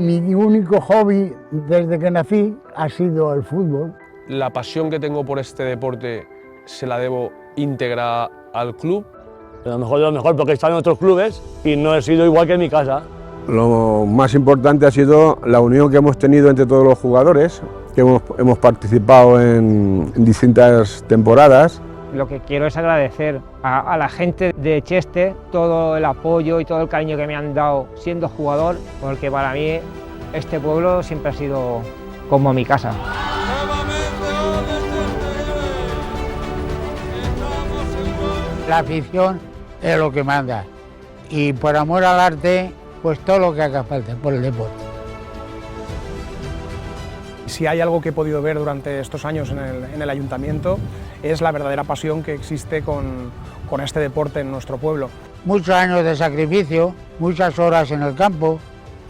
Mi único hobby desde que nací ha sido el fútbol. La pasión que tengo por este deporte se la debo íntegra al club. Lo mejor de lo mejor, porque he estado en otros clubes y no he sido igual que en mi casa. Lo más importante ha sido la unión que hemos tenido entre todos los jugadores, que hemos participado en distintas temporadas. Lo que quiero es agradecer a la gente de Cheste todo el apoyo y todo el cariño que me han dado siendo jugador, porque para mí este pueblo siempre ha sido como mi casa. La afición es lo que manda y por amor al arte, pues todo lo que haga falta por el deporte. Si hay algo que he podido ver durante estos años en el ayuntamiento es la verdadera pasión que existe con este deporte en nuestro pueblo. Muchos años de sacrificio, muchas horas en el campo,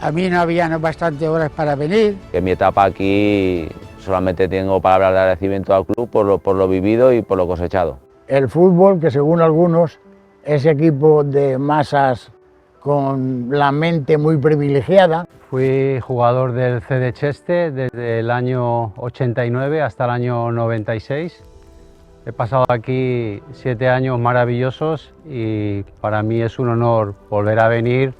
a mí no había bastantes horas para venir. En mi etapa aquí solamente tengo palabras de agradecimiento al club por lo vivido y por lo cosechado. El fútbol, que según algunos es equipo de masas con la mente muy privilegiada. Fui jugador del CD Cheste desde el año 89 hasta el año 96. He pasado aquí 7 años maravillosos y para mí es un honor volver a venir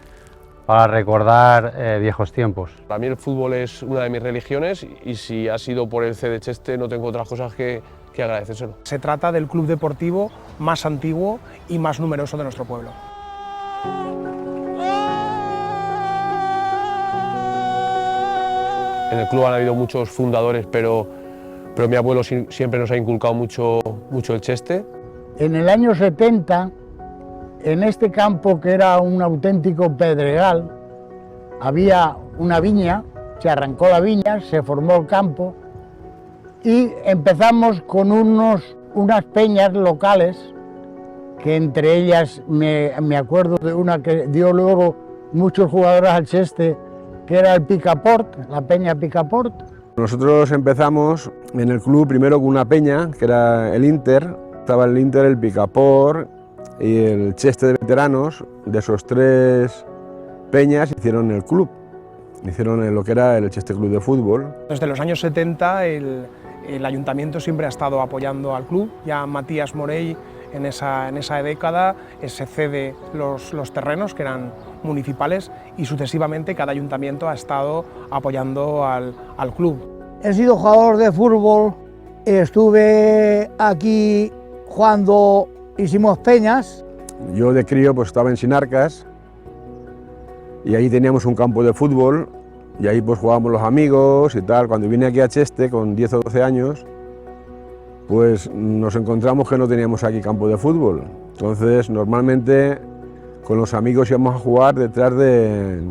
para recordar viejos tiempos. Para mí el fútbol es una de mis religiones y si ha sido por el CD Cheste no tengo otras cosas que agradecérselo. Se trata del club deportivo más antiguo y más numeroso de nuestro pueblo. En el club han habido muchos fundadores, pero mi abuelo siempre nos ha inculcado mucho el Cheste. En el año 70, en este campo que era un auténtico pedregal, había una viña, se arrancó la viña, se formó el campo y empezamos con unas peñas locales, que entre ellas me acuerdo de una que dio luego muchos jugadores al Cheste, que era el Picaport, la peña Picaport. Nosotros empezamos en el club primero con una peña, que era el Inter. Estaba el Inter, el Picaport y el Cheste de veteranos. De esos 3 peñas hicieron el club, hicieron lo que era el Cheste Club de Fútbol. Desde los años 70 el ayuntamiento siempre ha estado apoyando al club. Ya Matías Morell en esa década se cede los terrenos que eran municipales y sucesivamente cada ayuntamiento ha estado apoyando al club. He sido jugador de fútbol, estuve aquí cuando hicimos peñas. Yo de crío pues estaba en Sinarcas y ahí teníamos un campo de fútbol y ahí pues jugábamos los amigos y tal. Cuando vine aquí a Cheste con 10 o 12 años, pues nos encontramos que no teníamos aquí campo de fútbol. Entonces normalmente con los amigos íbamos a jugar detrás del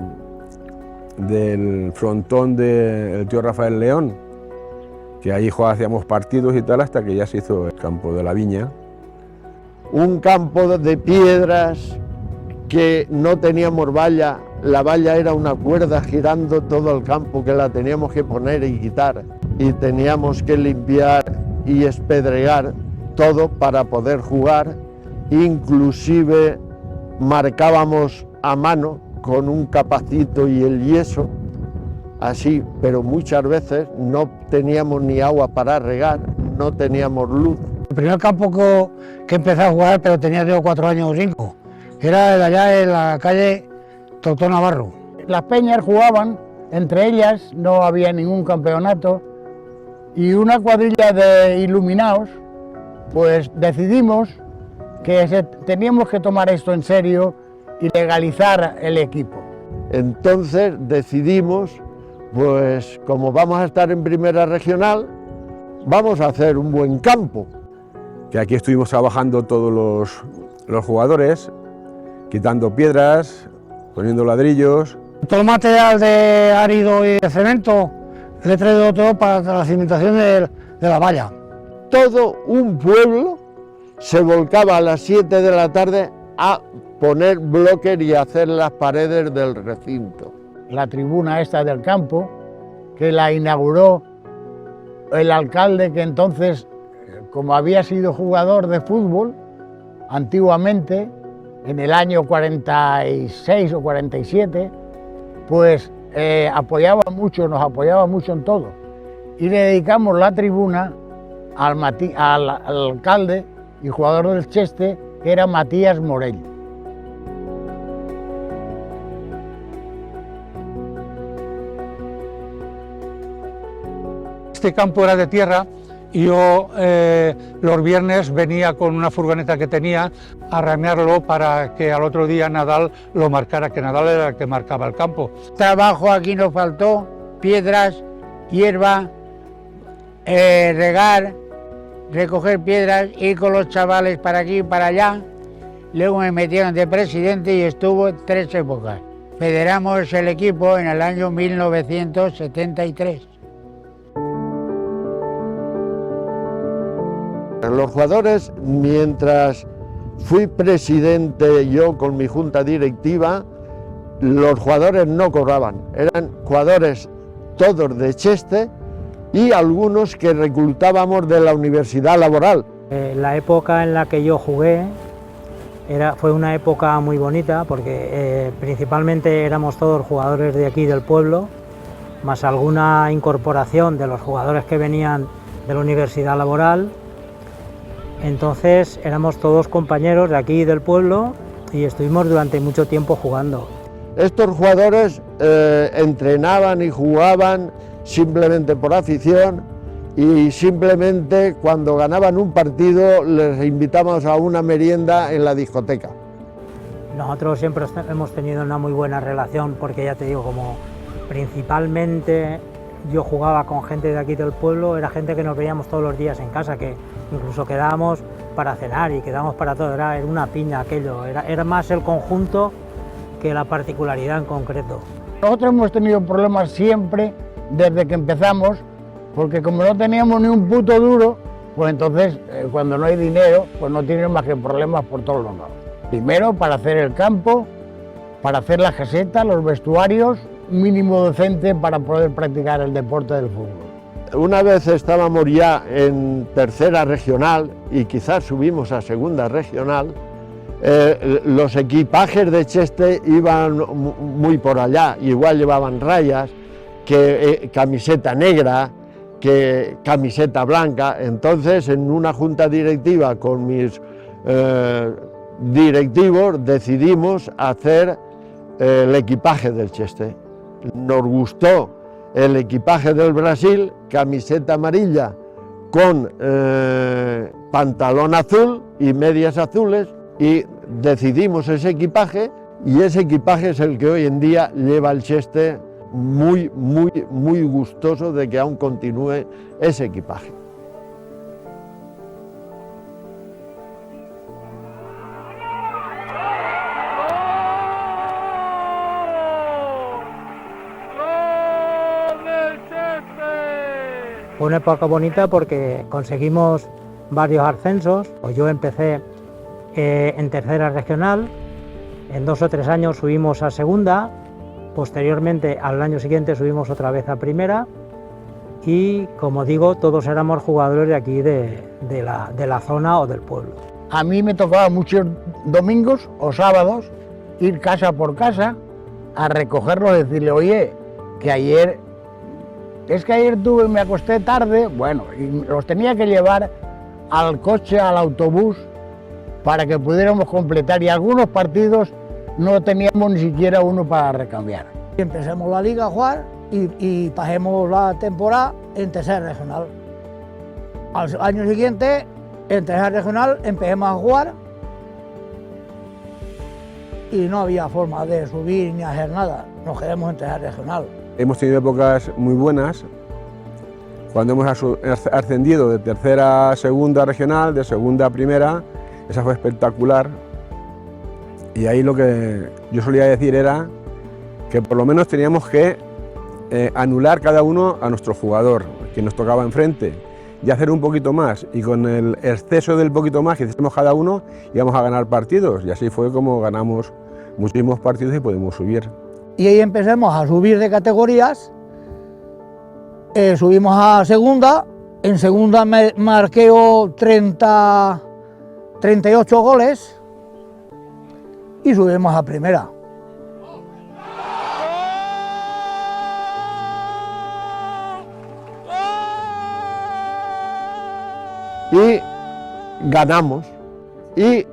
frontón del tío Rafael León, que ahí hacíamos partidos y tal hasta que ya se hizo el campo de la viña. Un campo de piedras que no teníamos valla, la valla era una cuerda girando todo el campo que la teníamos que poner y quitar y teníamos que limpiar y espedregar todo para poder jugar, inclusive marcábamos a mano con un capacito y el yeso, así, pero muchas veces no teníamos ni agua para regar, no teníamos luz. El primer campo que empecé a jugar, pero tenía 3 o 4 años o 5, era de allá en la calle Doctor Navarro. Las peñas jugaban, entre ellas no había ningún campeonato, y una cuadrilla de iluminados, pues decidimos que teníamos que tomar esto en serio y legalizar el equipo. Entonces decidimos, pues como vamos a estar en primera regional, vamos a hacer un buen campo. Que aquí estuvimos trabajando todos los jugadores, quitando piedras, poniendo ladrillos. Todo el material de árido y de cemento le he traído todo para la cimentación de la valla. Todo un pueblo se volcaba a las 7 de la tarde a poner bloques y hacer las paredes del recinto. La tribuna esta del campo, que la inauguró el alcalde que entonces, como había sido jugador de fútbol, antiguamente, en el año 46 o 47, pues apoyaba mucho, nos apoyaba mucho en todo. Y le dedicamos la tribuna al alcalde y jugador del Cheste, que era Matías Morell. Este campo era de tierra y yo los viernes venía con una furgoneta que tenía a ramearlo para que al otro día Nadal lo marcara, que Nadal era el que marcaba el campo. Trabajo aquí nos faltó, piedras, hierba, regar, recoger piedras, ir con los chavales para aquí y para allá. Luego me metieron de presidente y estuvo 3 épocas. Federamos el equipo en el año 1973. Los jugadores, mientras fui presidente yo con mi junta directiva, los jugadores no cobraban. Eran jugadores todos de Cheste y algunos que reclutábamos de la Universidad Laboral. La época en la que yo jugué fue una época muy bonita porque principalmente éramos todos jugadores de aquí del pueblo, más alguna incorporación de los jugadores que venían de la Universidad Laboral. Entonces éramos todos compañeros de aquí del pueblo y estuvimos durante mucho tiempo jugando. Estos jugadores entrenaban y jugaban simplemente por afición y simplemente cuando ganaban un partido les invitábamos a una merienda en la discoteca. Nosotros siempre hemos tenido una muy buena relación porque ya te digo, como principalmente yo jugaba con gente de aquí del pueblo, era gente que nos veíamos todos los días en casa, que incluso quedábamos para cenar y quedábamos para todo, era una piña aquello, era más el conjunto que la particularidad en concreto. Nosotros hemos tenido problemas siempre desde que empezamos, porque como no teníamos ni un puto duro, pues entonces cuando no hay dinero, pues no tienen más que problemas por todos los lados. Primero para hacer el campo, para hacer la caseta, los vestuarios, mínimo decente para poder practicar el deporte del fútbol. Una vez estábamos ya en tercera regional y quizás subimos a segunda regional, los equipajes de Cheste iban muy por allá, igual llevaban rayas, que camiseta negra, que camiseta blanca. Entonces en una junta directiva con mis directivos decidimos hacer el equipaje del Cheste. Nos gustó el equipaje del Brasil, camiseta amarilla con pantalón azul y medias azules, y decidimos ese equipaje, y ese equipaje es el que hoy en día lleva el Cheste, muy gustoso de que aún continúe ese equipaje. Fue una época bonita porque conseguimos varios ascensos. Pues yo empecé en tercera regional, en 2 o 3 años subimos a segunda, posteriormente al año siguiente subimos otra vez a primera y, como digo, todos éramos jugadores de aquí de la zona o del pueblo. A mí me tocaba muchos domingos o sábados ir casa por casa a recogerlos y decirle, oye, que ayer me acosté tarde, bueno, y los tenía que llevar al coche, al autobús, para que pudiéramos completar, y algunos partidos no teníamos ni siquiera uno para recambiar. Empecemos la liga a jugar y pasemos la temporada en tercera regional. Al año siguiente, en tercera regional, empecemos a jugar y no había forma de subir ni hacer nada, nos quedamos en tercera regional. Hemos tenido épocas muy buenas, cuando hemos ascendido de tercera a segunda regional, de segunda a primera, esa fue espectacular, y ahí lo que yo solía decir era que por lo menos teníamos que anular cada uno a nuestro jugador, que nos tocaba enfrente, y hacer un poquito más, y con el exceso del poquito más que hicimos cada uno íbamos a ganar partidos, y así fue como ganamos muchísimos partidos y pudimos subir. Y ahí empezamos a subir de categorías, subimos a segunda, en segunda marqué 38 goles y subimos a primera. y ganamos. Y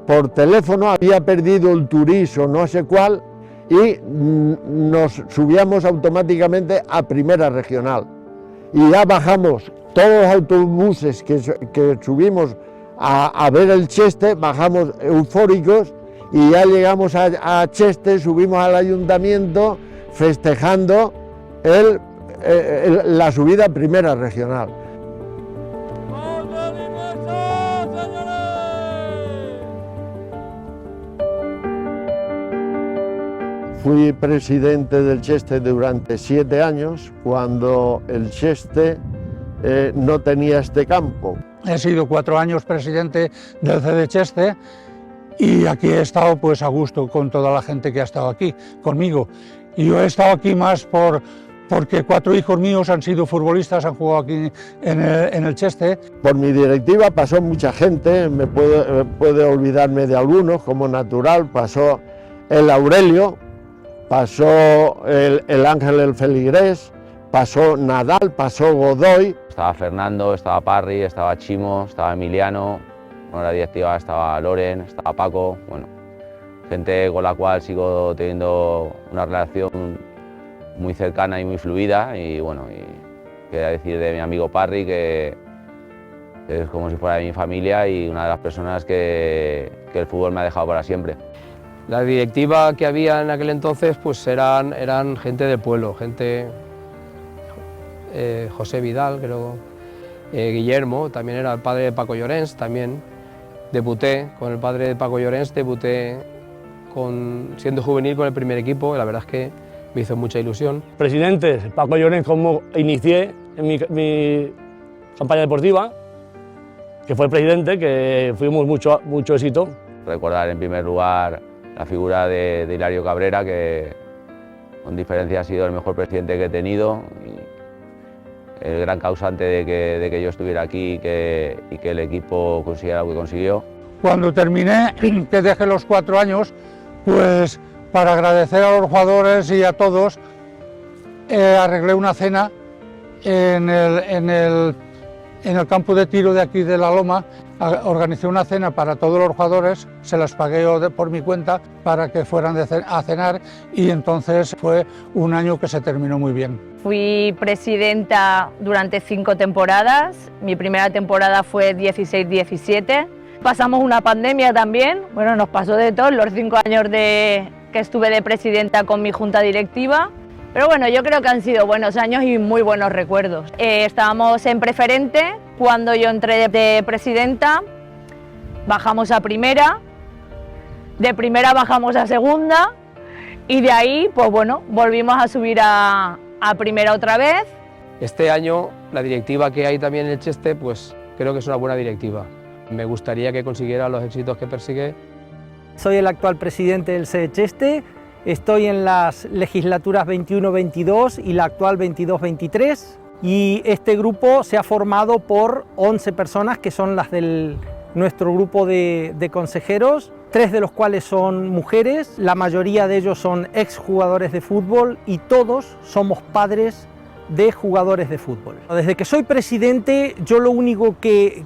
por teléfono había perdido el Turís o no sé cuál y nos subíamos automáticamente a Primera Regional. Y ya bajamos, todos los autobuses que subimos a ver el Cheste, bajamos eufóricos y ya llegamos a Cheste, subimos al ayuntamiento festejando la subida a Primera Regional. Fui presidente del Cheste durante 7 años, cuando el Cheste no tenía este campo. He sido 4 años presidente del CD Cheste y aquí he estado pues a gusto con toda la gente que ha estado aquí conmigo. Y yo he estado aquí más porque 4 hijos míos han sido futbolistas, han jugado aquí en el Cheste. Por mi directiva pasó mucha gente, puede olvidarme de algunos, como natural, pasó el Aurelio, pasó el Ángel el Feligrés, pasó Nadal, pasó Godoy. Estaba Fernando, estaba Parry, estaba Chimo, estaba Emiliano, en la directiva estaba Loren, estaba Paco, bueno, gente con la cual sigo teniendo una relación muy cercana y muy fluida, y bueno, y quería decir de mi amigo Parry que es como si fuera de mi familia y una de las personas que el fútbol me ha dejado para siempre. La directiva que había en aquel entonces pues eran gente del pueblo, gente, José Vidal, creo, Guillermo, también era el padre de Paco Llorens, también debuté con el padre de Paco Llorens, debuté siendo juvenil con el primer equipo, y la verdad es que me hizo mucha ilusión. Presidentes, Paco Llorens, como inicié en mi campaña deportiva, que fue el presidente, que fuimos mucho éxito. Recordar en primer lugar la figura de Hilario Cabrera, que con diferencia ha sido el mejor presidente que he tenido, y el gran causante de que yo estuviera aquí y que el equipo consiguiera lo que consiguió. Cuando terminé, que dejé los 4 años, pues para agradecer a los jugadores y a todos, arreglé una cena en el campo de tiro de aquí de La Loma. Organicé una cena para todos los jugadores, se las pagué yo por mi cuenta para que fueran a cenar, y entonces fue un año que se terminó muy bien. Fui presidenta durante 5 temporadas, mi primera temporada fue 16-17. Pasamos una pandemia también, bueno, nos pasó de todo los 5 años que estuve de presidenta con mi junta directiva. Pero bueno, yo creo que han sido buenos años y muy buenos recuerdos. Estábamos en preferente, cuando yo entré de presidenta, bajamos a primera, de primera bajamos a segunda y de ahí, pues bueno, volvimos a subir a primera otra vez. Este año la directiva que hay también en el Cheste, pues creo que es una buena directiva. Me gustaría que consiguiera los éxitos que persigue. Soy el actual presidente del CD Cheste. Estoy en las legislaturas 21-22 y la actual 22-23, y este grupo se ha formado por 11 personas que son las de nuestro grupo de consejeros, 3 de los cuales son mujeres, la mayoría de ellos son exjugadores de fútbol y todos somos padres de jugadores de fútbol. Desde que soy presidente, yo lo único que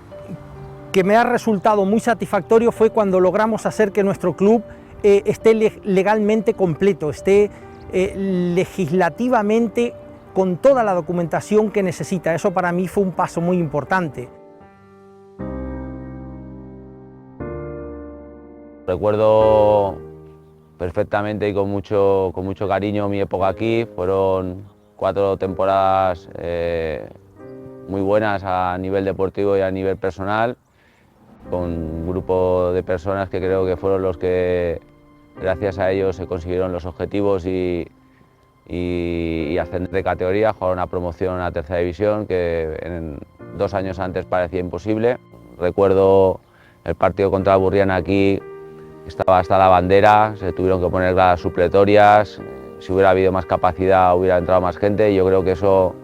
me ha resultado muy satisfactorio fue cuando logramos hacer que nuestro club esté legalmente completo, esté legislativamente con toda la documentación que necesita. Eso para mí fue un paso muy importante. Recuerdo perfectamente y con mucho cariño mi época aquí. Fueron 4 temporadas muy buenas a nivel deportivo y a nivel personal, con un grupo de personas que creo que fueron los que, gracias a ellos, se consiguieron los objetivos y ascender de categoría, jugar una promoción a tercera división que 2 años antes parecía imposible. Recuerdo el partido contra Burriana aquí, estaba hasta la bandera, se tuvieron que poner gradas supletorias, si hubiera habido más capacidad hubiera entrado más gente, y yo creo que eso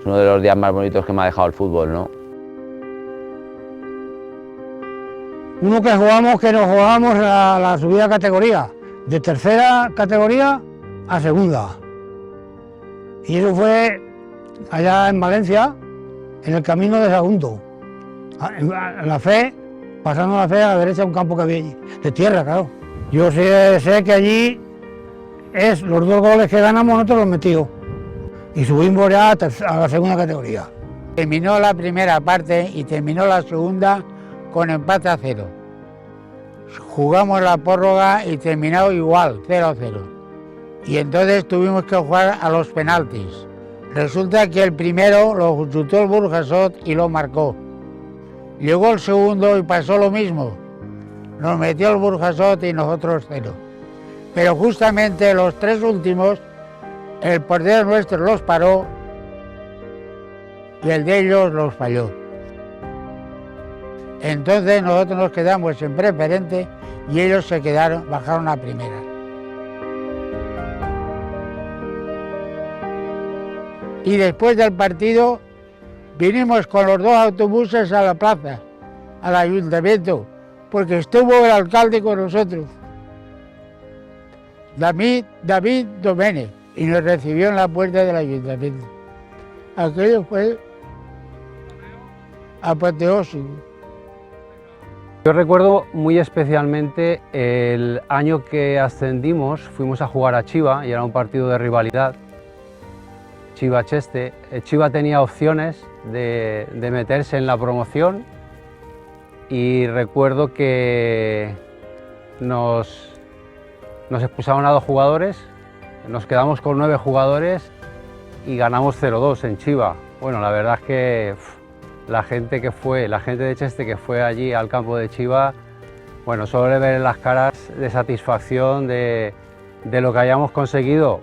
es uno de los días más bonitos que me ha dejado el fútbol, ¿no? Uno que nos jugamos a la subida de categoría, de tercera categoría a segunda. Y eso fue allá en Valencia, en el camino de Sagunto. En la fe, pasando la fe a la derecha, un campo que había allí, de tierra, claro. Yo sé que allí los 2 goles que ganamos nosotros los metidos. Y subimos ya a la segunda categoría. Terminó la primera parte y terminó la segunda con empate a 0. Jugamos la prórroga y terminó igual, 0-0. Y entonces tuvimos que jugar a los penaltis. Resulta que el primero lo chutó el Burjasot y lo marcó. Llegó el segundo y pasó lo mismo. Nos metió el Burjasot y nosotros 0. Pero justamente los 3 últimos, el portero nuestro los paró y el de ellos los falló. Entonces nosotros nos quedamos en preferente y ellos bajaron a primera. Y después del partido vinimos con los 2 autobuses a la plaza, al ayuntamiento, porque estuvo el alcalde con nosotros, David Doménech, y nos recibió en la puerta del ayuntamiento. Aquello fue apoteósico. Yo recuerdo muy especialmente el año que ascendimos, fuimos a jugar a Chiva y era un partido de rivalidad, Chiva-Cheste. Chiva tenía opciones de meterse en la promoción y recuerdo que nos expulsaron a 2 jugadores, nos quedamos con 9 jugadores y ganamos 0-2 en Chiva. Bueno, la verdad es que la gente de Cheste que fue allí al campo de Chiva, bueno, solo ver en las caras de satisfacción de lo que hayamos conseguido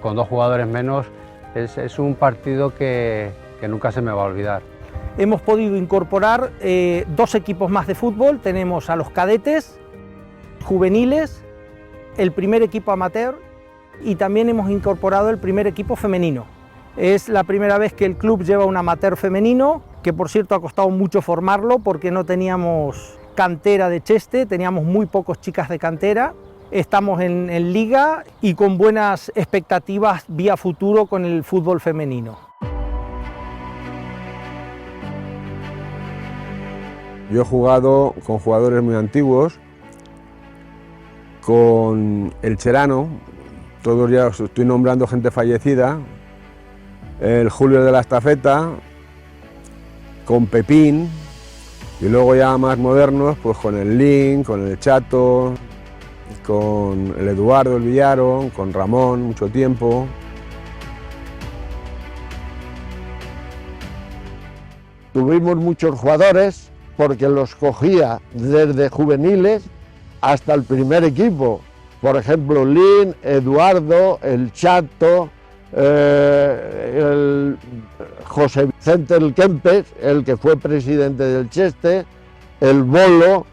con 2 jugadores menos. Es un partido que nunca se me va a olvidar. Hemos podido incorporar 2 equipos más de fútbol, tenemos a los cadetes, juveniles, el primer equipo amateur y también hemos incorporado el primer equipo femenino. Es la primera vez que el club lleva un amateur femenino, que por cierto ha costado mucho formarlo porque no teníamos cantera de Cheste, teníamos muy pocos chicas de cantera. Estamos en liga y con buenas expectativas vía futuro con el fútbol femenino. Yo he jugado con jugadores muy antiguos, con el Cherano, todos ya os estoy nombrando gente fallecida, el Julio de la Estafeta, con Pepín, y luego ya más modernos, pues con el Link, con el Chato, con el Eduardo, el Villaro, con Ramón, mucho tiempo. Tuvimos muchos jugadores porque los cogía desde juveniles hasta el primer equipo. Por ejemplo, Lin, Eduardo, el Chato, el José Vicente El Kempes, el que fue presidente del Cheste, el Bolo,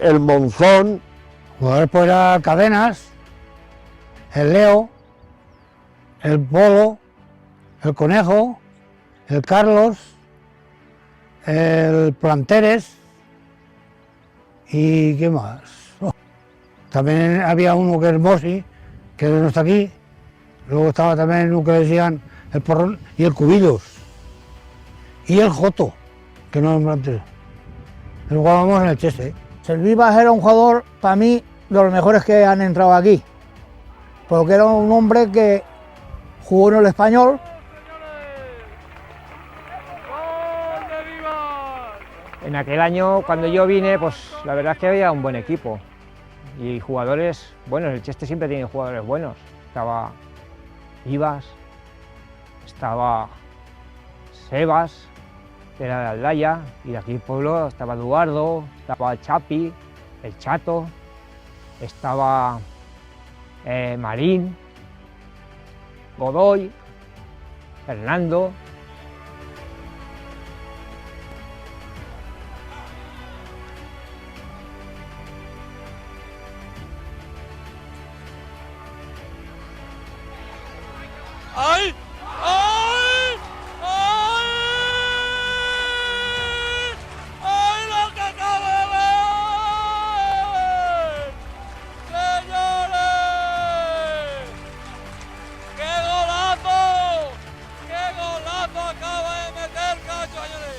el Monzón. Jugadores pues eran Cadenas, el Leo, el Polo, el Conejo, el Carlos, el Planteres y ¿qué más? También había uno que es Mosi, que no está aquí. Luego estaba también uno que le decían el Porrón y el Cubillos. Y el Joto, que no es antes. Jugábamos en el Cheste. Selvivas era un jugador, para mí, de los mejores que han entrado aquí. Porque era un hombre que jugó en el Español. En aquel año, cuando yo vine, pues la verdad es que había un buen equipo. Y jugadores buenos, el Cheste siempre tiene jugadores buenos. Estaba Ibas, estaba Sebas, que era de Aldaya, y de aquí el pueblo estaba Eduardo, estaba el Chapi, el Chato, estaba Marín, Godoy, Fernando. ¡Ay! ¡Ay! ¡Ay! ¡Ay, lo que acabo de ver! ¡Señores! ¡Qué golazo! ¡Qué golazo!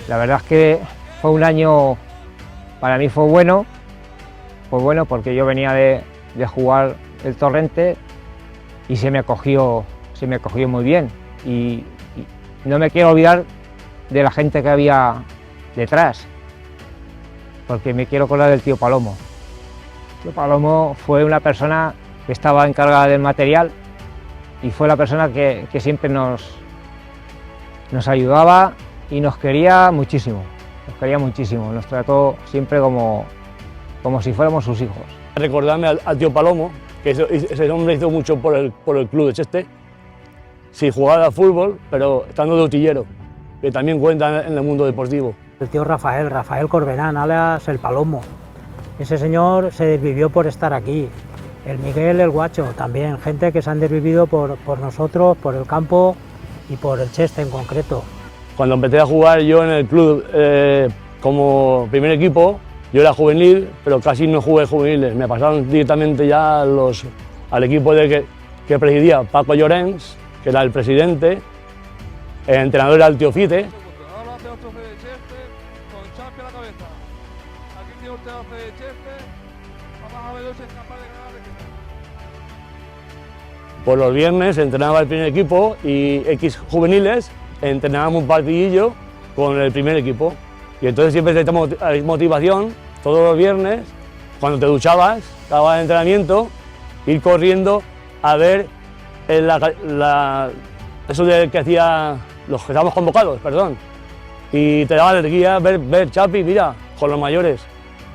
La verdad es que fue un año, para mí fue bueno porque yo venía de jugar el Torrente y se me acogió muy bien. Y no me quiero olvidar de la gente que había detrás, porque me quiero acordar del tío Palomo. El tío Palomo fue una persona que estaba encargada del material y fue la persona que siempre nos ayudaba y nos quería muchísimo, nos trató siempre como si fuéramos sus hijos. Recordarme al tío Palomo, que ese hombre hizo mucho por el club de Cheste, sin jugar al fútbol, pero estando de utillero, que también cuenta en el mundo deportivo. El tío Rafael Corbenán, alias el Palomo. Ese señor se desvivió por estar aquí. El Miguel, el Guacho, también, gente que se han desvivido por nosotros, por el campo y por el Cheste en concreto. Cuando empecé a jugar yo en el club como primer equipo, yo era juvenil, pero casi no jugué juveniles. Me pasaron directamente ya al equipo que presidía Paco Llorens, que era el presidente, el entrenador era el tío Fite. Ahora hace otro de Cheste con Chapi a la cabeza. Aquí tiene usted a de Cheste. Vamos a ver si es capaz de ganar de quitar. Por los viernes entrenaba el primer equipo y X juveniles entrenábamos un partidillo con el primer equipo. Y entonces siempre necesitamos motivación todos los viernes, cuando te duchabas, acababa el entrenamiento, ir corriendo a ver eso de que hacía los que estábamos convocados, perdón. Y te daba alegría ver Chapi, mira, con los mayores.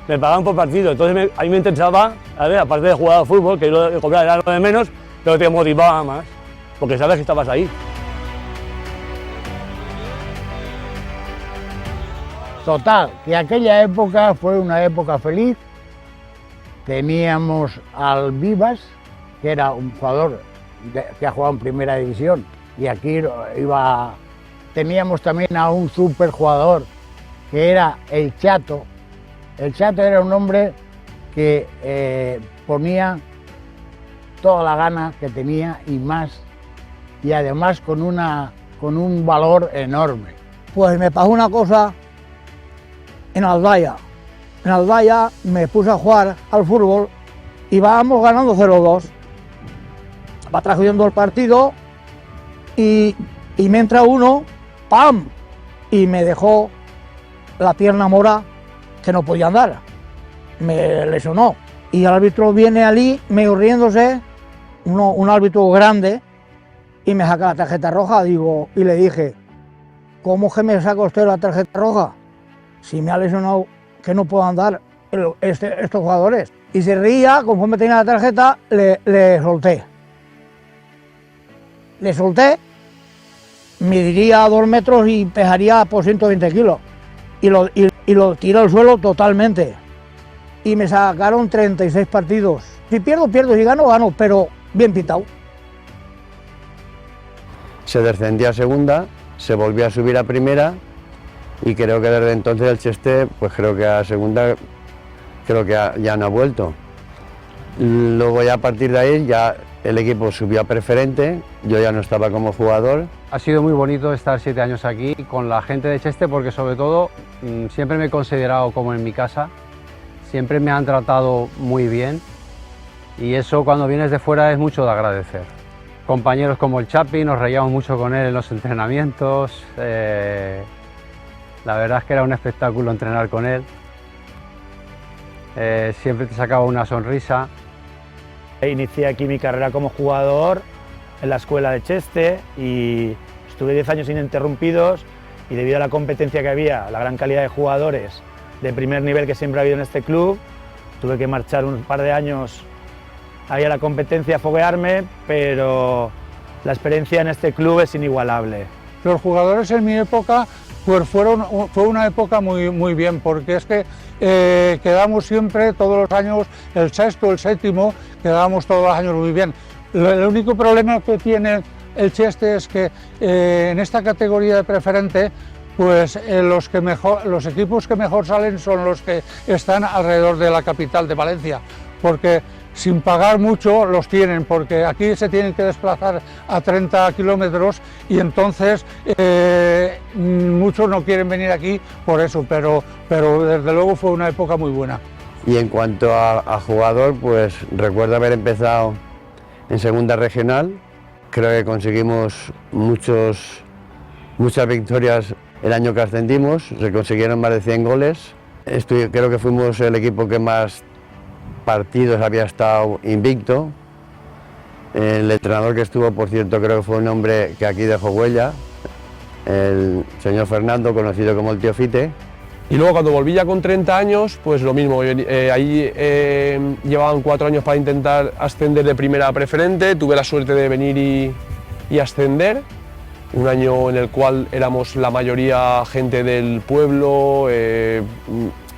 Me pagaban por partido, entonces ahí me interesaba, a ver, aparte de jugar al fútbol, que yo cobraba era lo de menos, pero te motivaba más, porque sabes que estabas ahí. Total, que aquella época fue una época feliz. Teníamos al Vivas, que era un jugador que ha jugado en primera división, y aquí teníamos también a un superjugador que era el Chato. El Chato era un hombre que ponía toda la gana que tenía y más, y además con un valor enorme. Pues me pasó una cosa en Aldaya. En Aldaya me puse a jugar al fútbol y íbamos ganando 0-2. Va transcurriendo el partido y me entra uno, ¡pam! Y me dejó la pierna mora que no podía andar. Me lesionó. Y el árbitro viene allí, medio riéndose, un árbitro grande, y me saca la tarjeta roja. Y le dije, ¿cómo que me saca usted la tarjeta roja? Si me ha lesionado, que no puedo andar estos jugadores. Y se reía, conforme tenía la tarjeta, le solté. Le solté, mediría 2 metros y pesaría por 120 kilos. Y lo tiré al suelo totalmente. Y me sacaron 36 partidos. Si pierdo, pierdo, si gano, gano, pero bien pitado. Se descendía a segunda, se volvió a subir a primera, y creo que desde entonces el Cheste, pues creo que a segunda, ya no ha vuelto. Luego ya a partir de ahí ya el equipo subió a preferente, yo ya no estaba como jugador. Ha sido muy bonito estar 7 años aquí con la gente de Cheste, porque sobre todo siempre me he considerado como en mi casa, siempre me han tratado muy bien, y eso cuando vienes de fuera es mucho de agradecer. Compañeros como el Chapi, nos reíamos mucho con él en los entrenamientos. La verdad es que era un espectáculo entrenar con él. Siempre te sacaba una sonrisa. Inicié aquí mi carrera como jugador en la escuela de Cheste y estuve 10 años ininterrumpidos, y debido a la competencia que había, la gran calidad de jugadores de primer nivel que siempre ha habido en este club, tuve que marchar un par de años ahí a la competencia a foguearme, pero la experiencia en este club es inigualable. Los jugadores en mi época pues fue una época muy bien, porque es que quedamos siempre, todos los años, el sexto, el séptimo, quedábamos todos los años muy bien. El único problema que tiene el Cheste es que en esta categoría de preferente, pues los equipos que mejor salen son los que están alrededor de la capital de Valencia, porque sin pagar mucho los tienen, porque aquí se tienen que desplazar a 30 kilómetros y entonces muchos no quieren venir aquí por eso, pero desde luego fue una época muy buena. Y en cuanto a jugador, pues recuerdo haber empezado en segunda regional, creo que conseguimos muchas victorias el año que ascendimos, se consiguieron más de 100 goles, creo que fuimos el equipo que más partidos había estado invicto. El entrenador que estuvo, por cierto, creo que fue un hombre que aquí dejó huella, el señor Fernando, conocido como el Tío Fite. Y luego cuando volví ya con 30 años, pues lo mismo, ahí llevaban 4 años para intentar ascender de primera a preferente, tuve la suerte de venir y ascender, un año en el cual éramos la mayoría gente del pueblo,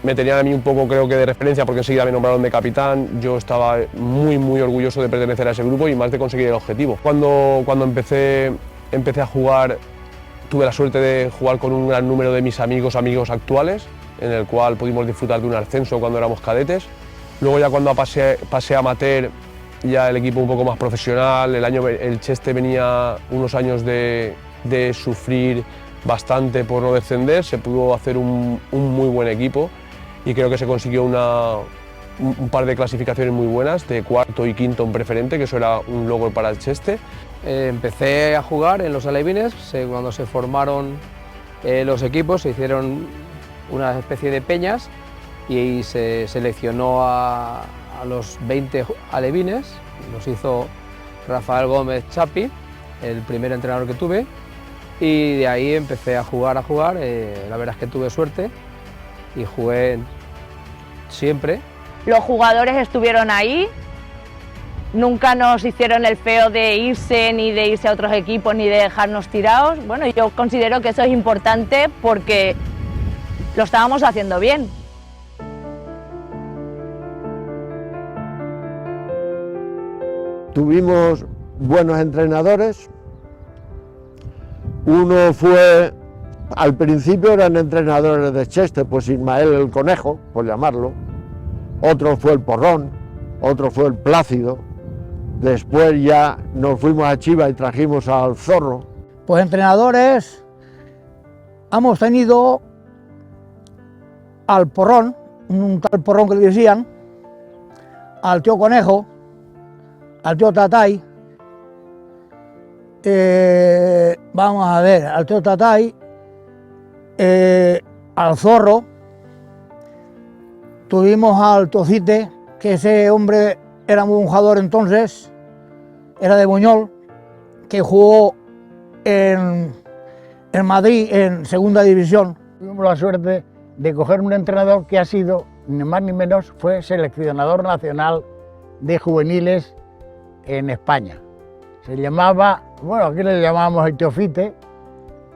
me tenían a mí un poco, creo que de referencia, porque enseguida me nombraron de capitán. Yo estaba muy orgulloso de pertenecer a ese grupo y más de conseguir el objetivo. Cuando empecé a jugar, tuve la suerte de jugar con un gran número de mis amigos actuales, en el cual pudimos disfrutar de un ascenso cuando éramos cadetes. Luego ya cuando pasé a amateur, ya el equipo un poco más profesional, el Cheste venía unos años de sufrir bastante por no descender, se pudo hacer un muy buen equipo. Y creo que se consiguió un par de clasificaciones muy buenas, de cuarto y quinto en preferente, que eso era un logro para el Cheste. Empecé a jugar en los alevines, cuando se formaron los equipos, se hicieron una especie de peñas y se seleccionó a los 20 alevines, los hizo Rafael Gómez Chapi, el primer entrenador que tuve, y de ahí empecé a jugar, la verdad es que tuve suerte y jugué siempre. Los jugadores estuvieron ahí, nunca nos hicieron el feo de irse, ni de irse a otros equipos, ni de dejarnos tirados. Bueno, yo considero que eso es importante porque lo estábamos haciendo bien. Tuvimos buenos entrenadores. Uno fue, al principio eran entrenadores de Cheste, pues Ismael el Conejo, por llamarlo. Otro fue el Porrón, otro fue el Plácido. Después ya nos fuimos a Chiva y trajimos al Zorro. Pues entrenadores hemos tenido al Porrón, un tal Porrón que le decían, al Tío Conejo, al Tío Tatay, vamos a ver, al Tío Tatay, al Zorro, tuvimos al Tocite, que ese hombre era muy buen jugador entonces, era de Buñol, que jugó en Madrid en segunda división. Tuvimos la suerte de coger un entrenador que ha sido, ni más ni menos, fue seleccionador nacional de juveniles en España. Se llamaba, bueno, aquí le llamábamos el Tío Fite.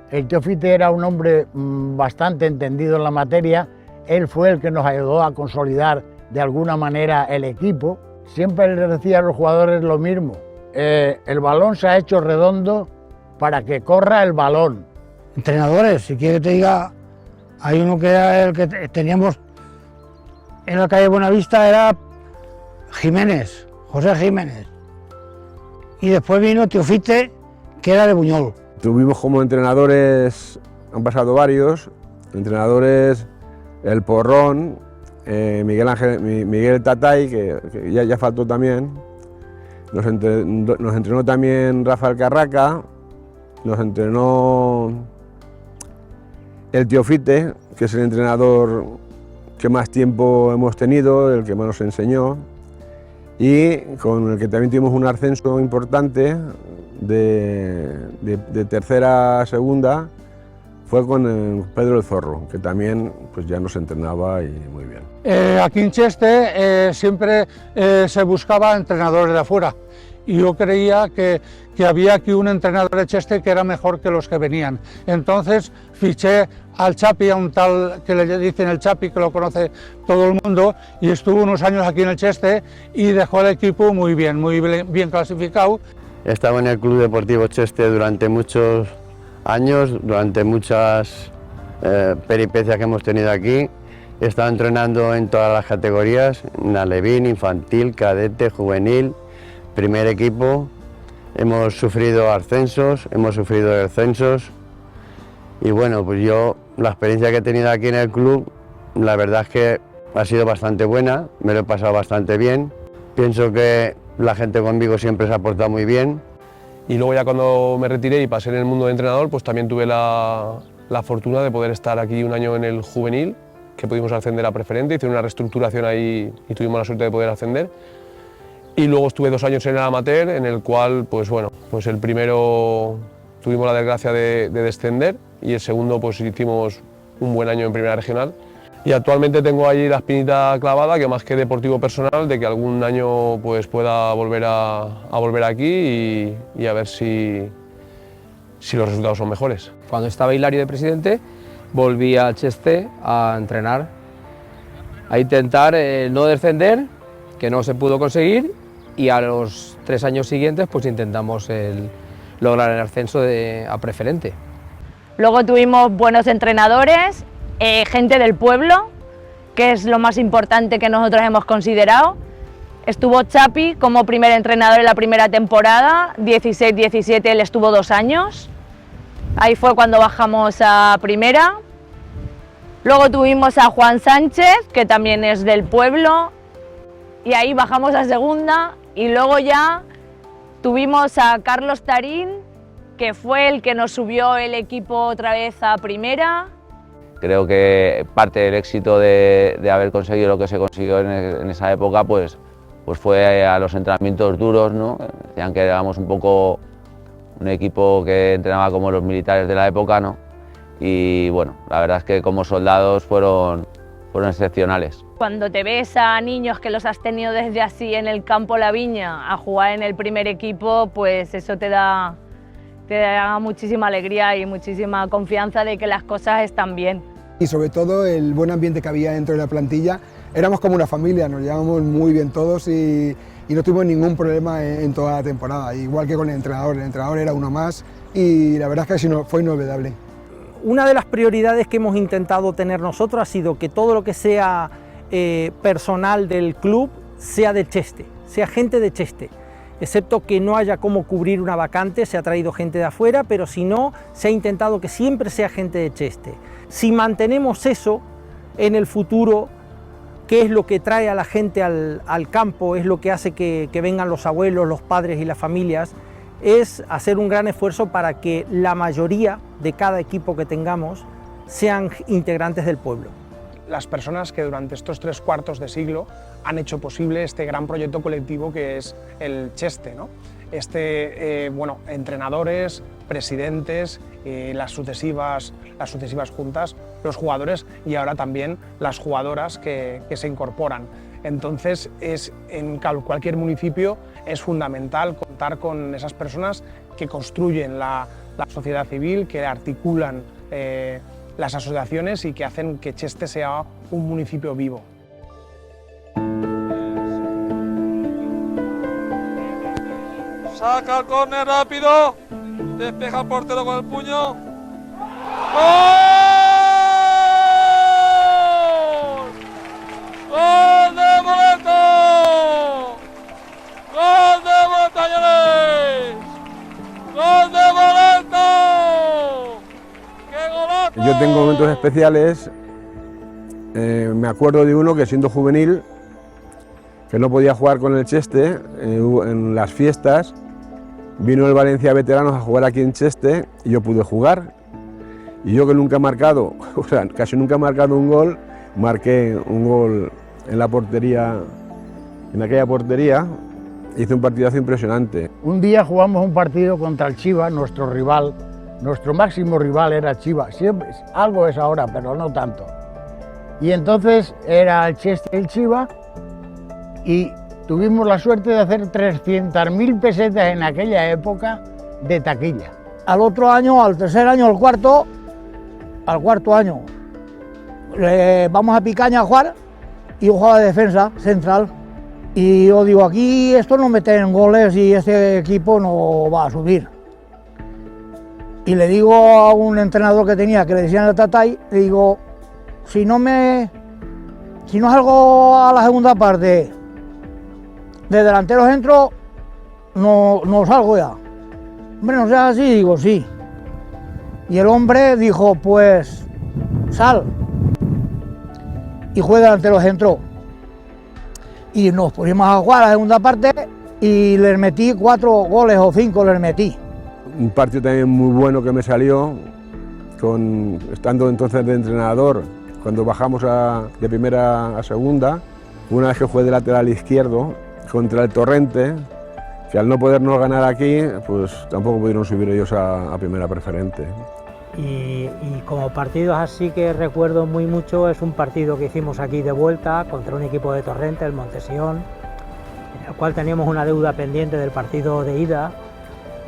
El Tío Fite era un hombre bastante entendido en la materia. Él fue el que nos ayudó a consolidar de alguna manera el equipo. Siempre les decía a los jugadores lo mismo, el balón se ha hecho redondo para que corra el balón. Entrenadores, si quiere que te diga, hay uno que era el que teníamos en la calle Buenavista, era Jiménez, José Jiménez. Y después vino Tío Fite, que era de Buñol. Tuvimos como entrenadores, han pasado varios, entrenadores, el Porrón, Miguel Tatay, que ya faltó también, nos entrenó también Rafael Carraca, nos entrenó el Tío Fite, que es el entrenador que más tiempo hemos tenido, el que más nos enseñó, y con el que también tuvimos un ascenso importante de tercera a segunda, fue con Pedro el Zorro, que también pues, ya nos entrenaba y muy bien. Aquí en Cheste siempre se buscaba entrenadores de afuera y yo creía que había aquí un entrenador de Cheste que era mejor que los que venían. Entonces fiché al Chapi, a un tal que le dicen el Chapi, que lo conoce todo el mundo, y estuvo unos años aquí en el Cheste y dejó el equipo muy bien clasificado. Estaba en el Club Deportivo Cheste durante muchos años, durante muchas peripecias que hemos tenido aquí, He estado entrenando en todas las categorías, en alevín, infantil, cadete, juvenil, primer equipo. Hemos sufrido ascensos, hemos sufrido descensos y bueno, pues yo la experiencia que he tenido aquí en el club, la verdad es que ha sido bastante buena, me lo he pasado bastante bien. Pienso que la gente conmigo siempre se ha portado muy bien. Y luego ya cuando me retiré y pasé en el mundo de entrenador, pues también tuve la fortuna de poder estar aquí un año en el juvenil, que pudimos ascender a preferente, hicieron una reestructuración ahí y tuvimos la suerte de poder ascender. Y luego estuve 2 años en el amateur, en el cual, pues bueno, pues el primero tuvimos la desgracia de descender y el segundo pues hicimos un buen año en primera regional. Y actualmente tengo allí la espinita clavada, que más que deportivo personal, de que algún año pues pueda volver a volver aquí y a ver si los resultados son mejores. Cuando estaba Hilario de presidente, volví al Cheste a entrenar, a intentar no descender, que no se pudo conseguir, y a los 3 años siguientes pues intentamos lograr el ascenso a preferente. Luego tuvimos buenos entrenadores, gente del pueblo, que es lo más importante que nosotros hemos considerado. Estuvo Chapi como primer entrenador en la primera temporada, 16-17, él estuvo 2 años. Ahí fue cuando bajamos a primera. Luego tuvimos a Juan Sánchez, que también es del pueblo, y ahí bajamos a segunda. Y luego ya tuvimos a Carlos Tarín, que fue el que nos subió el equipo otra vez a primera. Creo que parte del éxito de haber conseguido lo que se consiguió en esa época pues fue a los entrenamientos duros, ¿no? Decían que éramos un poco un equipo que entrenaba como los militares de la época, ¿no? Y bueno, la verdad es que como soldados fueron excepcionales. Cuando te ves a niños que los has tenido desde así en el campo La Viña a jugar en el primer equipo, pues eso te da muchísima alegría y muchísima confianza de que las cosas están bien. Y sobre todo el buen ambiente que había dentro de la plantilla. Éramos como una familia, nos llevábamos muy bien todos y no tuvimos ningún problema en toda la temporada, igual que con el entrenador era uno más y la verdad es que fue inolvidable. Una de las prioridades que hemos intentado tener nosotros ha sido que todo lo que sea personal del club sea de Cheste, sea gente de Cheste, excepto que no haya cómo cubrir una vacante, se ha traído gente de afuera, pero si no, se ha intentado que siempre sea gente de Cheste. Si mantenemos eso en el futuro, que es lo que trae a la gente al campo, es lo que hace que vengan los abuelos, los padres y las familias, es hacer un gran esfuerzo para que la mayoría de cada equipo que tengamos sean integrantes del pueblo. Las personas que durante estos 3/4 de siglo han hecho posible este gran proyecto colectivo que es el Cheste, ¿no? Entrenadores, presidentes, las sucesivas juntas, los jugadores y ahora también las jugadoras que se incorporan. Entonces, en cualquier municipio es fundamental contar con esas personas que construyen la sociedad civil, que articulan las asociaciones y que hacen que Cheste sea un municipio vivo. Saca el córner rápido, despeja el portero con el puño. ¡Gol! ¡Gol de Boleto! ¡Gol de Boleto! ¡Gol de Boleto! ¡Qué golazo! Yo tengo momentos especiales, me acuerdo de uno que siendo juvenil, que no podía jugar con el Cheste en las fiestas, vino el Valencia Veteranos a jugar aquí en Cheste y yo pude jugar. Y yo que nunca he marcado, o sea, casi nunca he marcado un gol, marqué un gol en la portería, en aquella portería, hice un partidazo impresionante. Un día jugamos un partido contra el Chivas, nuestro rival, nuestro máximo rival era Chivas, siempre, algo es ahora, pero no tanto. Y entonces era el Cheste y el Chivas, y tuvimos la suerte de hacer 300.000 pesetas en aquella época de taquilla. Al otro año, al tercer año, al cuarto año, vamos a Picaña a jugar y yo jugaba de defensa central. Y yo digo, aquí esto no meten goles y este equipo no va a subir. Y le digo a un entrenador que tenía, que le decían el Tatay, le digo, si no me si no salgo a la segunda parte, de delanteros entro, no salgo ya. Hombre, no sea así, digo, sí. Y el hombre dijo, pues, sal. Y juega delantero centro. Y nos pusimos a jugar a la segunda parte y les metí 4 goles o 5 les metí. Un partido también muy bueno que me salió, estando entonces de entrenador, cuando bajamos de primera a segunda, una vez que jugué de lateral izquierdo contra el Torrente, que al no podernos ganar aquí, pues tampoco pudieron subir ellos a primera preferente. Y como partidos así que recuerdo muy mucho, es un partido que hicimos aquí de vuelta contra un equipo de Torrente, el Montesión, en el cual teníamos una deuda pendiente del partido de ida,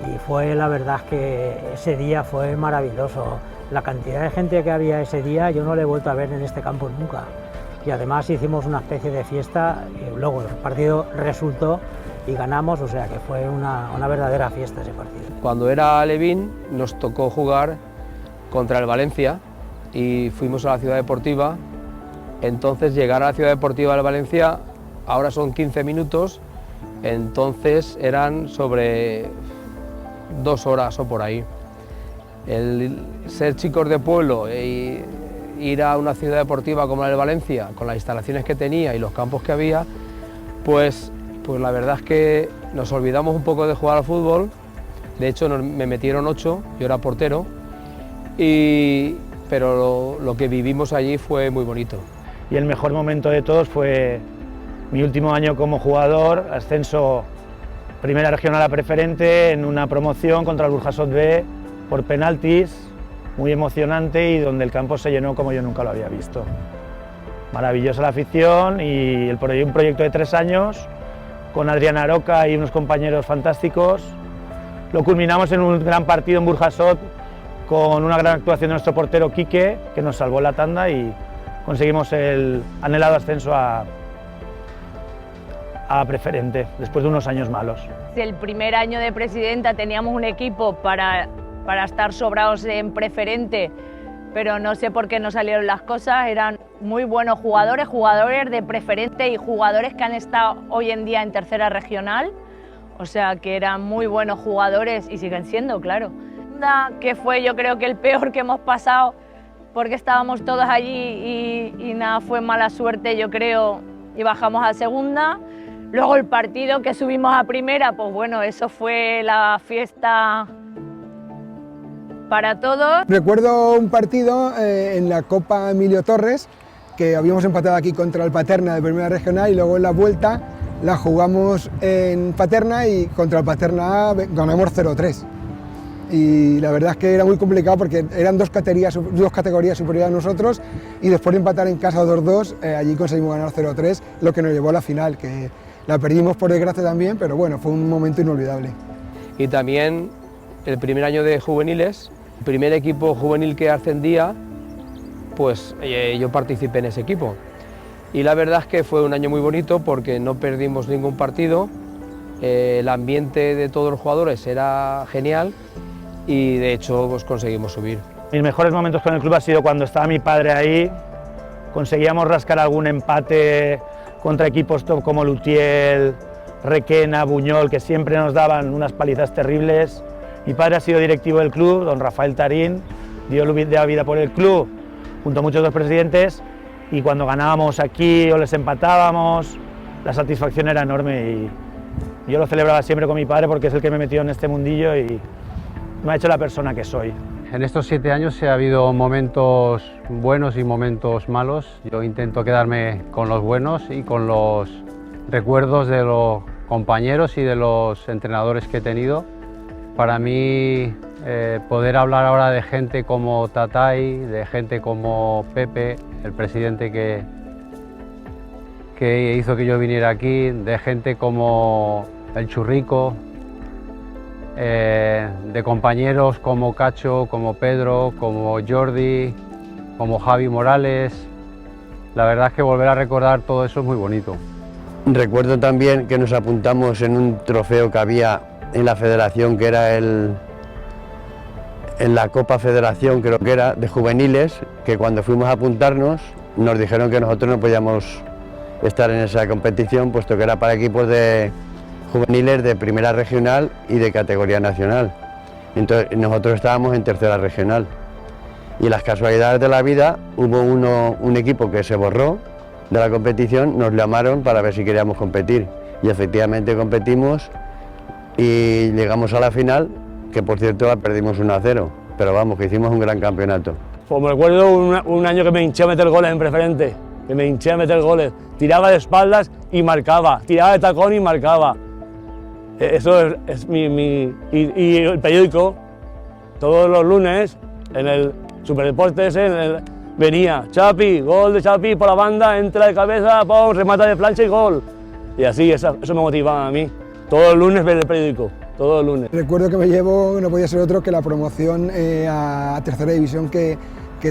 y fue, la verdad es que ese día fue maravilloso. La cantidad de gente que había ese día yo no la he vuelto a ver en este campo nunca. Y además hicimos una especie de fiesta y luego el partido resultó y ganamos, o sea que fue una verdadera fiesta ese partido. Cuando era alevín nos tocó jugar contra el Valencia y fuimos a la Ciudad Deportiva. Entonces llegar a la Ciudad Deportiva del Valencia ahora son 15 minutos, entonces eran sobre 2 horas o por ahí. El ser chicos de pueblo e ir a una ciudad deportiva como la de Valencia, con las instalaciones que tenía y los campos que había, pues la verdad es que nos olvidamos un poco de jugar al fútbol. De hecho me metieron 8, yo era portero, pero lo que vivimos allí fue muy bonito. Y el mejor momento de todos fue mi último año como jugador, ascenso primera regional a preferente en una promoción contra el Burjasot B por penaltis, muy emocionante y donde el campo se llenó como yo nunca lo había visto. Maravillosa la afición y un proyecto de 3 años con Adrián Aroca y unos compañeros fantásticos. Lo culminamos en un gran partido en Burjasot con una gran actuación de nuestro portero Quique, que nos salvó la tanda y conseguimos el anhelado ascenso a preferente, después de unos años malos. El primer año de presidenta teníamos un equipo para estar sobrados en preferente, pero no sé por qué no salieron las cosas. Eran muy buenos jugadores, jugadores de preferente y jugadores que han estado hoy en día en tercera regional, o sea que eran muy buenos jugadores y siguen siendo, claro. Que fue yo creo que el peor que hemos pasado, porque estábamos todos allí y nada, fue mala suerte yo creo, y bajamos a segunda. Luego el partido que subimos a primera, pues bueno, eso fue la fiesta para todos. Recuerdo un partido en la Copa Emilio Torres, que habíamos empatado aquí contra el Paterna de primera regional y luego en la vuelta la jugamos en Paterna y contra el Paterna ganamos 0-3. Y la verdad es que era muy complicado porque eran dos categorías superiores a nosotros y después de empatar en casa 2-2, allí conseguimos ganar 0-3, lo que nos llevó a la final, que la perdimos por desgracia también, pero bueno, fue un momento inolvidable. Y también el primer año de juveniles, el primer equipo juvenil que ascendía, pues yo participé en ese equipo. Y la verdad es que fue un año muy bonito porque no perdimos ningún partido, el ambiente de todos los jugadores era genial y de hecho pues conseguimos subir. Mis mejores momentos con el club ha sido cuando estaba mi padre ahí, conseguíamos rascar algún empate contra equipos como Lutiel, Requena, Buñol, que siempre nos daban unas palizas terribles. Mi padre ha sido directivo del club, don Rafael Tarín, dio la vida por el club, junto a muchos otros presidentes, y cuando ganábamos aquí o les empatábamos, la satisfacción era enorme y yo lo celebraba siempre con mi padre porque es el que me metió en este mundillo y me ha hecho la persona que soy. En estos 7 años ha habido momentos buenos y momentos malos. Yo intento quedarme con los buenos y con los recuerdos de los compañeros y de los entrenadores que he tenido. Para mí, poder hablar ahora de gente como Tatay, de gente como Pepe, el presidente que hizo que yo viniera aquí, de gente como el Churrico, de compañeros como Cacho, como Pedro, como Jordi, como Javi Morales. La verdad es que volver a recordar todo eso es muy bonito. Recuerdo también que nos apuntamos en un trofeo que había en la federación, que era en la Copa Federación, creo que era, de juveniles, que cuando fuimos a apuntarnos nos dijeron que nosotros no podíamos estar en esa competición, puesto que era para equipos de juveniles de primera regional y de categoría nacional. Entonces nosotros estábamos en tercera regional. Y las casualidades de la vida, hubo un equipo que se borró de la competición, nos llamaron para ver si queríamos competir. Y efectivamente competimos y llegamos a la final, que por cierto la perdimos 1-0, pero vamos, que hicimos un gran campeonato. Pues me recuerdo un año que me hinché a meter goles en preferente, que me hinché a meter goles, tiraba de espaldas y marcaba, tiraba de tacón y marcaba. Eso es y el periódico, todos los lunes, en el Superdeporte ese, venía Chapi, gol de Chapi por la banda, entra de cabeza, pum, remata de plancha y gol. Y así, eso me motivaba a mí. Todos los lunes ver el periódico, todos los lunes. Recuerdo que me llevo, no podía ser otro que la promoción a tercera división que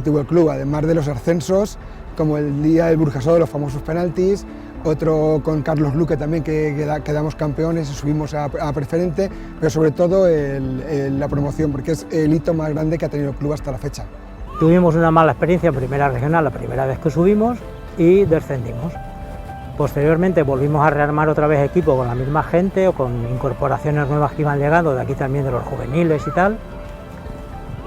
tuvo el club, además de los ascensos, como el día del Burjasó de los famosos penaltis, otro con Carlos Luque también, que quedamos campeones y subimos a preferente, pero sobre todo la promoción, porque es el hito más grande que ha tenido el club hasta la fecha. Tuvimos una mala experiencia en primera regional la primera vez que subimos y descendimos. Posteriormente volvimos a rearmar otra vez equipo con la misma gente o con incorporaciones nuevas que iban llegando, de aquí también de los juveniles y tal.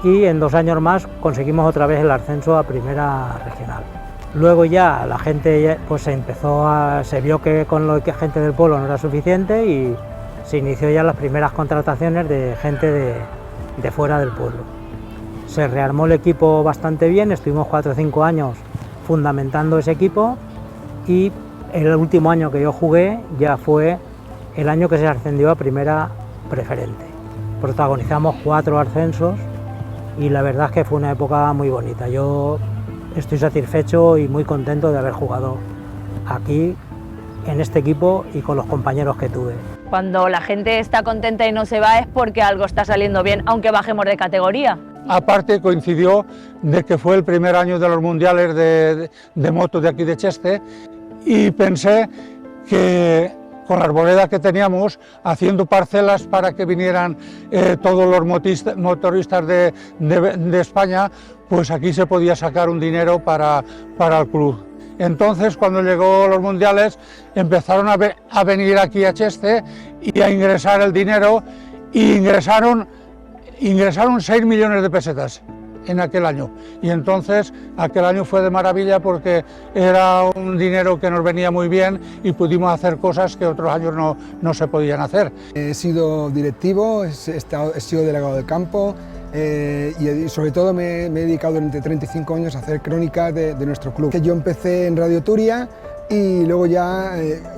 Y en 2 años más conseguimos otra vez el ascenso a primera regional. Luego ya la gente pues se vio que con lo que gente del pueblo no era suficiente y se inició ya las primeras contrataciones de gente de fuera del pueblo. Se rearmó el equipo bastante bien, estuvimos 4 o 5 años fundamentando ese equipo y el último año que yo jugué ya fue el año que se ascendió a primera preferente. Protagonizamos 4 ascensos y la verdad es que fue una época muy bonita. Yo estoy satisfecho y muy contento de haber jugado aquí, en este equipo y con los compañeros que tuve. Cuando la gente está contenta y no se va es porque algo está saliendo bien, aunque bajemos de categoría. Aparte coincidió de que fue el primer año de los mundiales de moto de aquí de Cheste y pensé que con la arboleda que teníamos, haciendo parcelas para que vinieran todos los motoristas de España, pues aquí se podía sacar un dinero para el club. Entonces, cuando llegó los mundiales, empezaron a venir aquí a Cheste y a ingresar el dinero, y ingresaron 6 millones de pesetas en aquel año. Y entonces aquel año fue de maravilla porque era un dinero que nos venía muy bien y pudimos hacer cosas que otros años no se podían hacer. He sido directivo, he sido delegado de campo y sobre todo me he dedicado durante 35 años a hacer crónicas de nuestro club. Yo empecé en Radio Turia y luego ya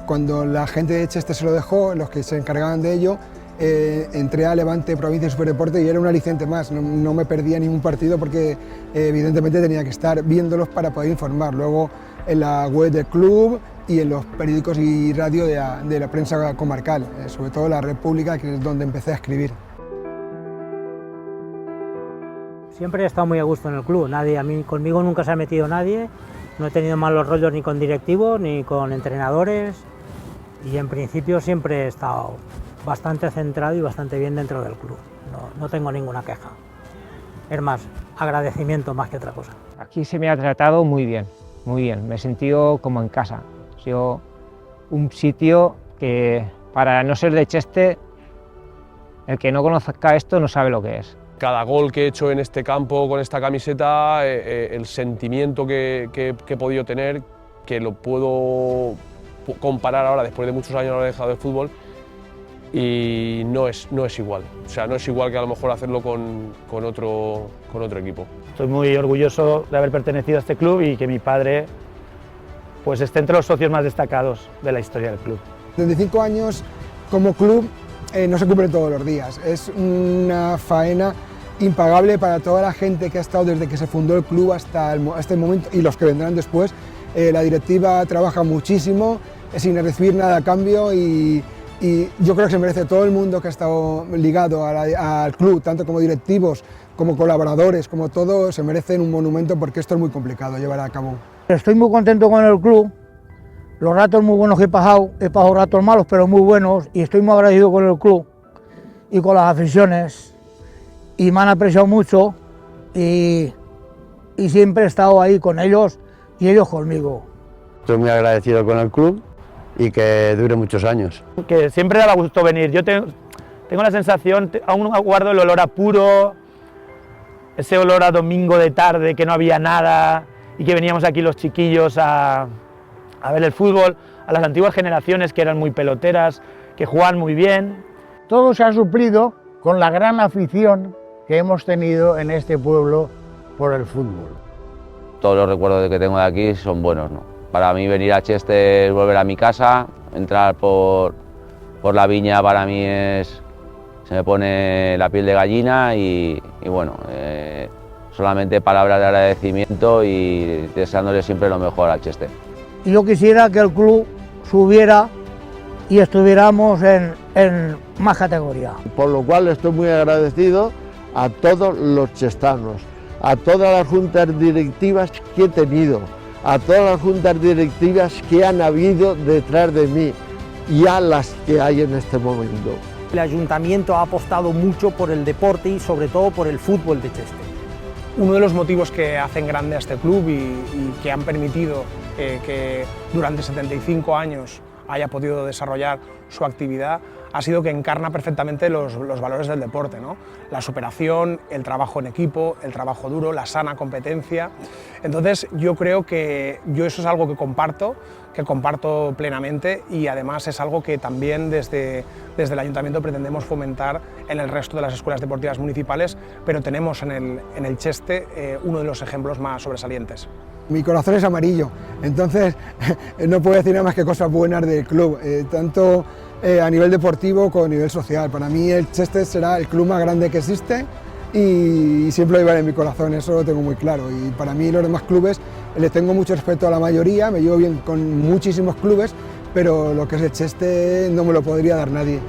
cuando la gente de Cheste se lo dejó, los que se encargaban de ello, entré a Levante Provincia Superdeporte y era un aliciente más, no me perdía ningún partido porque evidentemente tenía que estar viéndolos para poder informar. Luego en la web del club y en los periódicos y radio de la prensa comarcal, sobre todo La República, que es donde empecé a escribir. Siempre he estado muy a gusto en el club, conmigo nunca se ha metido nadie, no he tenido malos rollos ni con directivos ni con entrenadores y en principio siempre he estado bastante centrado y bastante bien dentro del club, no tengo ninguna queja. Es más, agradecimiento más que otra cosa. Aquí se me ha tratado muy bien, me he sentido como en casa. Ha sido un sitio que, para no ser de Cheste, el que no conozca esto no sabe lo que es. Cada gol que he hecho en este campo con esta camiseta, el sentimiento que he podido tener, que lo puedo comparar ahora después de muchos años de haber dejado de fútbol, y no es igual, o sea, no es igual que a lo mejor hacerlo con otro equipo. Estoy muy orgulloso de haber pertenecido a este club y que mi padre pues esté entre los socios más destacados de la historia del club. 35 años como club no se cumplen todos los días, es una faena impagable para toda la gente que ha estado desde que se fundó el club hasta el momento y los que vendrán después. La directiva trabaja muchísimo sin recibir nada a cambio y yo creo que se merece todo el mundo que ha estado ligado al club, tanto como directivos, como colaboradores, como todo, se merecen un monumento porque esto es muy complicado llevar a cabo. Estoy muy contento con el club, los ratos muy buenos que he pasado ratos malos pero muy buenos y estoy muy agradecido con el club y con las aficiones y me han apreciado mucho y siempre he estado ahí con ellos y ellos conmigo. Estoy muy agradecido con el club y que dure muchos años. Que siempre daba gusto venir. Yo tengo la sensación, aún guardo el olor a puro, ese olor a domingo de tarde, que no había nada y que veníamos aquí los chiquillos a ver el fútbol, a las antiguas generaciones que eran muy peloteras, que jugaban muy bien. Todo se ha suplido con la gran afición que hemos tenido en este pueblo por el fútbol. Todos los recuerdos que tengo de aquí son buenos, ¿no? Para mí venir a Cheste es volver a mi casa, entrar por la viña para mí se me pone la piel de gallina y bueno, solamente palabras de agradecimiento y deseándole siempre lo mejor al Cheste. Y yo quisiera que el club subiera y estuviéramos en más categoría. Por lo cual estoy muy agradecido a todos los chestanos, a todas las juntas directivas que he tenido, a todas las juntas directivas que han habido detrás de mí y a las que hay en este momento. El ayuntamiento ha apostado mucho por el deporte y sobre todo por el fútbol de Cheste. Uno de los motivos que hacen grande a este club y que han permitido que durante 75 años haya podido desarrollar su actividad ha sido que encarna perfectamente los valores del deporte, ¿no? La superación, el trabajo en equipo, el trabajo duro, la sana competencia. Entonces yo creo que eso es algo que comparto plenamente y además es algo que también desde el Ayuntamiento pretendemos fomentar en el resto de las escuelas deportivas municipales, pero tenemos en el Cheste uno de los ejemplos más sobresalientes. Mi corazón es amarillo, entonces no puedo decir nada más que cosas buenas del club, tanto a nivel deportivo como a nivel social. Para mí el Cheste será el club más grande que existe y siempre lo llevaré en mi corazón, eso lo tengo muy claro. Y para mí los demás clubes les tengo mucho respeto a la mayoría, me llevo bien con muchísimos clubes, pero lo que es el Cheste no me lo podría dar nadie.